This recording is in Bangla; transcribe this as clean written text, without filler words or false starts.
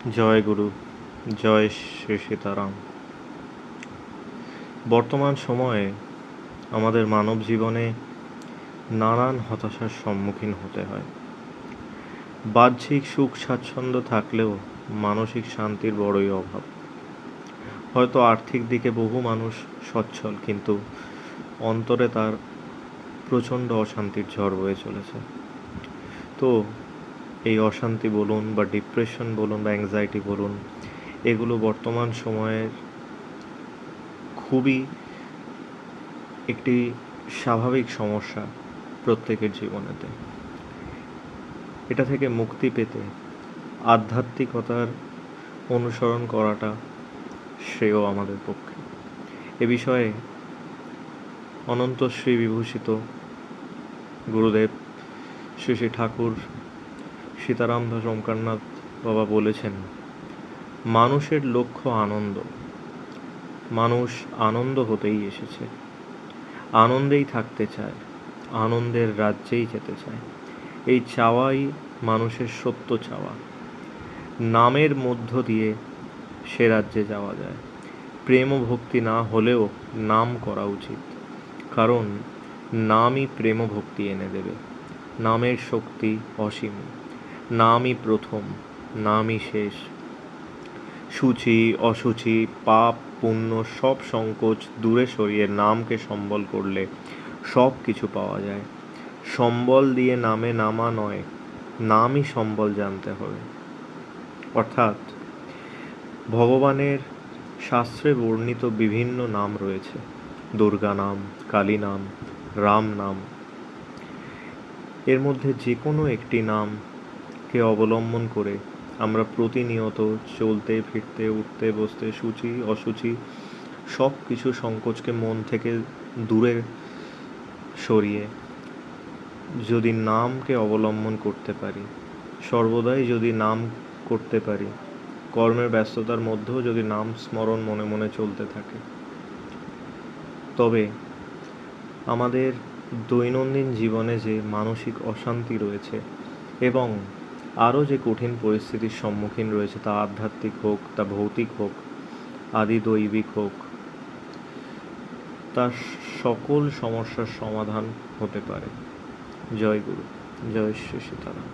জয় গুরু, জয় শ্রী সীতারাম। বর্তমান সময়ে আমাদের মানব জীবনে নানান হতাশার সম্মুখীন হতে হয়। বাহ্যিক সুখ স্বাচ্ছন্দ্য থাকলেও মানসিক শান্তির বড়ই অভাব। হয়তো আর্থিক দিকে বহু মানুষ সচ্ছল, কিন্তু অন্তরে তার প্রচণ্ড অশান্তির ঝড় বয়ে চলেছে। তো এই অশান্তি বলুন বা ডিপ্রেশন বলুন বা অ্যাংজাইটি বলুন, এগুলো বর্তমান সময়ের খুবই একটি স্বাভাবিক সমস্যা প্রত্যেকের জীবনেতে। এটা থেকে মুক্তি পেতে আধ্যাত্মিকতার অনুসরণ করাটা শ্রেয় আমাদের পক্ষে। এ বিষয়ে অনন্ত শ্রী বিভূষিত গুরুদেব শ্রী শ্রী ঠাকুর সীতারাম দাস ওমকারনাথ বাবা বলেছেন, মানুষের লক্ষ্য আনন্দ। মানুষ আনন্দ হতেই এসেছে, আনন্দেই থাকতে চায়, আনন্দের রাজ্যেই যেতে চায়। এই চাওয়াই মানুষের সত্য চাওয়া। নামের মধ্য দিয়ে সে রাজ্যে যাওয়া যায়। প্রেম ও ভক্তি না হলেও নাম করা উচিত, কারণ নামই প্রেম ও ভক্তি এনে দেবে। নামের শক্তি অসীম। নামই প্রথম, নামই শেষ। সূচি অসুচি, পাপ পুণ্য সব সংকোচ দূরে সরিয়ে নামকে সম্বল করলে সব কিছু পাওয়া যায়। সম্বল দিয়ে নামে নামা নয়, নামই সম্বল জানতে হবে। অর্থাৎ ভগবানের শাস্ত্রে বর্ণিত বিভিন্ন নাম রয়েছে। দুর্গা নাম, কালী নাম, রাম নাম। এর মধ্যে যে কোনো একটি নামকে অবলম্বন করে আমরা প্রতিনিয়ত চলতে ফিরতে, উঠতে বসতে, সূচি অসুচি সব কিছু সংকোচকে মন থেকে দূরে সরিয়ে যদি নামকে অবলম্বন করতে পারি, সর্বদাই যদি নাম করতে পারি, কর্মের ব্যস্ততার মধ্যেও যদি নাম স্মরণ মনে মনে চলতে থাকে, তবে আমাদের দৈনন্দিন জীবনে যে মানসিক অশান্তি রয়েছে এবং আরও যে কঠিন পরিস্থিতির সম্মুখীন রয়েছে, তা আধ্যাত্মিক হোক, তা ভৌতিক হোক, আদি দৈবিক হোক, তার সকল সমস্যার সমাধান হতে পারে। জয় গুরু, জয় শ্রী সীতারাম।